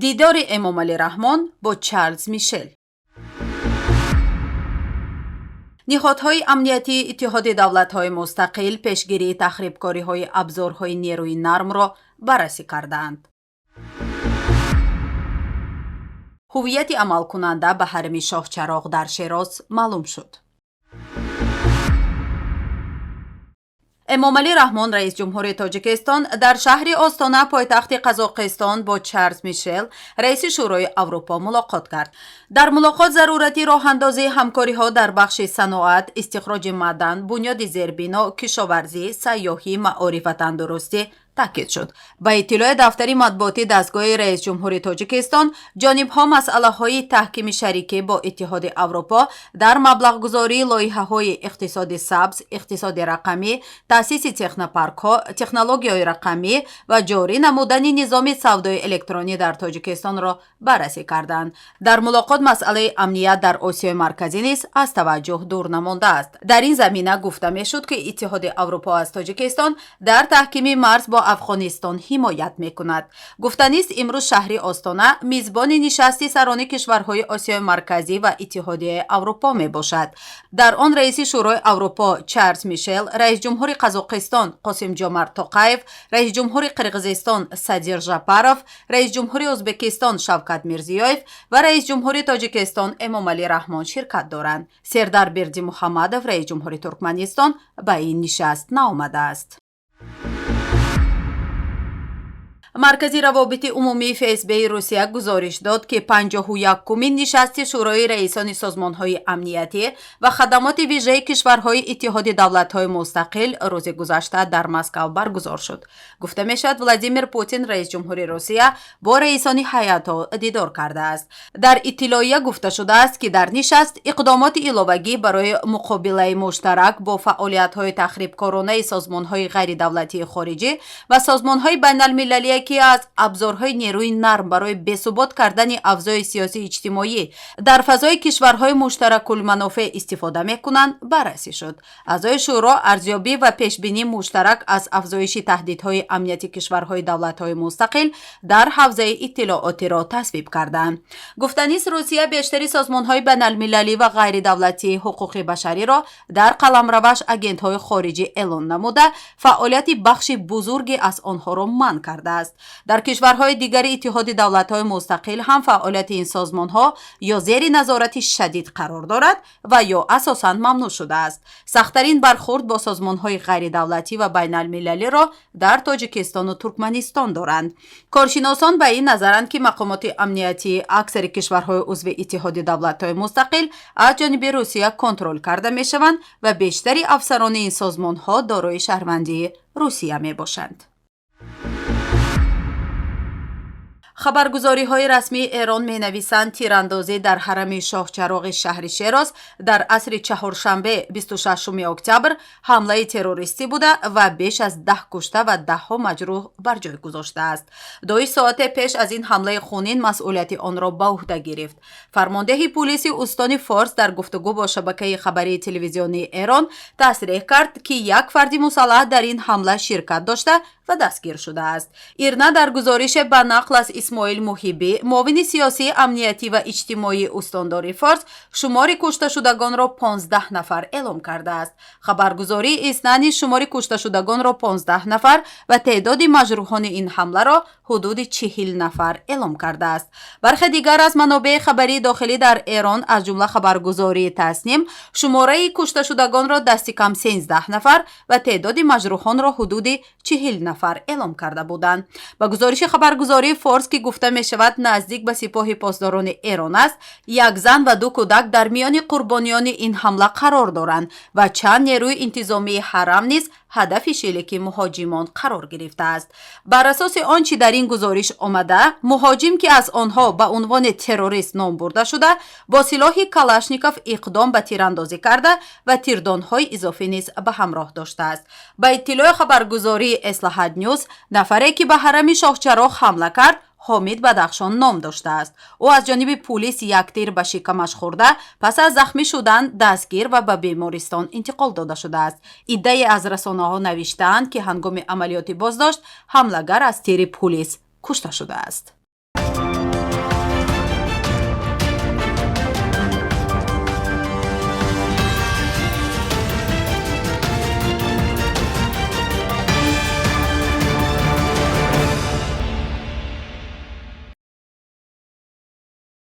дидори эмомалӣ раҳмон бо Чарлз Мишел. ниҳодҳои амниятии Иттиҳоди давлатҳои мустақил пешгирии тахрибкориҳои абзорҳои нерӯи нармро баррасӣ кардаанд. ҳуввияти амалкунанда ба ҳарами Шоҳчароғ дар Шероз маълум шуд. эмомалӣ раҳмон, раис ҷумҳури Тоҷикистон, дар шаҳри Остона, пойтахти Қазоқистон, бо Чарлз Мишел, раиси Шӯрои Аврупо мулоқот кард. дар мулоқот зарурати роҳандозии ҳамкориҳо дар бахши саноат, истихроҷи маъдан, бунёди зербино, кишоварзӣ, сайёҳӣ, маориф ва тандурустӣ таъкид шуд. ба иттилои дафтари матбуоти дастгоҳи раис ҷумҳури Тоҷикистон, ҷонибҳо масъалаҳои таҳкими шарикӣ бо Иттиҳоди Аврупо дар маблағгузории лоиҳаҳои иқтисоди сабз, иқтисоди рақамӣ, таъсиси технопаркҳо, технологияҳои рақамӣ ва ҷорӣ намудани низоми савдои электронӣ дар Тоҷикистонро баррасӣ карданд. дар мулоқот масъалаи амният дар Осиёи марказӣ низ аз таваҷҷуҳ дур намондааст. дар ин замина гуфта мешуд, ки Иттиҳоди Аврупо аз Тоҷикистон дар таҳкими марз бо Афғонистон ҳимоят мекунад. гуфтанист имрӯз шаҳри Остона мизбони нишасти сарони кишварҳои Осиёи марказӣ ва Иттиҳодияи Аврупо мебошад. дар он раиси Шӯрои Аврупо Чарлз Мишел, раис ҷумҳури Қазоқистон Қосимҷомарт Тоқаев, раис ҷумҳури Қирғизистон Садир Жапаров, раис ҷумҳури Ӯзбекистон Шавкат Мирзиёев ва раис ҷумҳури Тоҷикистон Эмомалӣ Раҳмон ширкат доранд. Сердар Бердимуҳаммадов, раис ҷумҳури Туркманистон, ба ин нишаст наомадааст. маркази равобити умумии ФСБ-и Русия гузориш дод, ки 51-умин нишасти Шӯрои раисони созмонҳои амниятӣ ва хадамоти вижаи кишварҳои Иттиҳоди давлатҳои мустақил рӯзи гузашта дар Москав баргузор шуд. гуфта мешавад, Владимир Путин, раис ҷумҳури Русия, бо раисони ҳайатҳо дидор кардааст. дар иттилоия гуфта шудааст, ки дар нишаст иқдомоти иловагӣ барои муқобилаи муштарак бо фаъолиятҳои тахрибкоронаи созмонҳои ғайридавлатии хориҷӣ ва созмонҳои байналмилалие, ки аз абзорҳои нерӯи нарм барои бесубот кардани авзои сиёсии иҷтимоӣ дар фазои кишварҳои муштаракулманофеъ истифода мекунанд, баррасӣ шуд. аъзои шӯро арзёбӣ ва пешбинии муштарак аз афзоиши таҳдидҳои амнияти кишварҳои давлатҳои мустақил дар ҳавзаи иттилоотиро тасвиб карданд. гуфтанист, Русия бештари созмонҳои байналмилалӣ ва ғайридавлатии ҳуқуқи башариро дар қаламраваш агентҳои хориҷӣ эълон намуда, фаъолияти бахши бузурге аз онҳоро манъ кардааст. дар кишварҳои дигари Иттиҳоди давлатҳои мустақил ҳам фаъолияти ин созмонҳо ё зери назорати шадид қарор дорад ва ё асосан мамнӯъ шудааст. сахттарин бархурд бо созмонҳои ғайридавлатӣ ва байналмилалиро дар Тоҷикистону Туркманистон доранд. коршиносон ба ин назаранд, ки мақомоти амниятии аксари кишварҳои узви Иттиҳоди давлатҳои мустақил аз ҷониби Русия контрол карда мешаванд ва бештари афсарони ин созмонҳо дорои шаҳрвандии Русия мебошанд. хабаргузориҳои расмии Эрон менависанд, тирандозӣ дар ҳарами Шоҳчароғи шаҳри Шероз дар асри чаҳоршанбе 26 октябр ҳамлаи террористӣ буда ва беш аз 10 кушта ва даҳҳо маҷрӯҳ бар ҷой гузоштааст. 2 соате пеш аз ин ҳамлаи хунин масъулияти онро ба уҳда гирифт. фармондеҳи пулиси устони Форс дар гуфтугӯ бо шабакаи хабарии телевизионии Эрон тасриҳ кард, ки як фарди мусаллаҳ дар ин ҳамла ширкат дошта ва дастгир шудааст. ирна дар гузорише ба нақл аз Исмоил Муҳиббӣ, муовини сиёсии амниятӣ ва иҷтимоии устондори Форс, шумори кушташудагонро 15 нафар эълом кардааст. хабаргузории иснани шумори кушташудагонро 15 нафар ва теъдоди маҷрӯҳони ин ҳамларо ҳудуди 40 нафар эълом кардааст. бархе дигар аз манобеъи хабарии дохилӣ дар Эрон, аз ҷумла хабаргузории Тасним, шумораи кушташудагонро дасти кам 13 нафар ва теъдоди маҷрӯҳонро ҳудуди 40 нафар эълом карда буданд. ба гузориши хабаргузории Форс, ки гуфта мешавад наздик ба сипоҳи посдорони Эрон аст, як зан ва 2 кӯдак дар миёни қурбониёни ин ҳамла қарор доранд ва чанд нерӯи интизомии ҳарам низ ҳадафи шилики муҳоҷимон қарор гирифтааст. бар асоси он чи дар ин гузориш омада, муҳоҷим, ки аз онҳо ба унвони террорист ном бурда шуда, бо силоҳи калашников иқдом ба тирандозӣ карда ва тирдонҳои изофӣ низ ба ҳамроҳ доштааст. ба иттилои хабаргузории Эслаҳат Ньюз, нафаре, ки ба ҳарами Шоҳчароғ ҳамла кард, ҳомид Бадахшон ном доштааст. ӯ аз ҷониби пулис як тир ба шикамаш хӯрда, пас аз захмӣ шудан дастгир ва ба бемористон интиқол дода шудааст. иддаe аз расонаҳо навиштаанд, ки ҳангоми амалиёти боздошт ҳамлагар аз тири пулис кушта шудааст.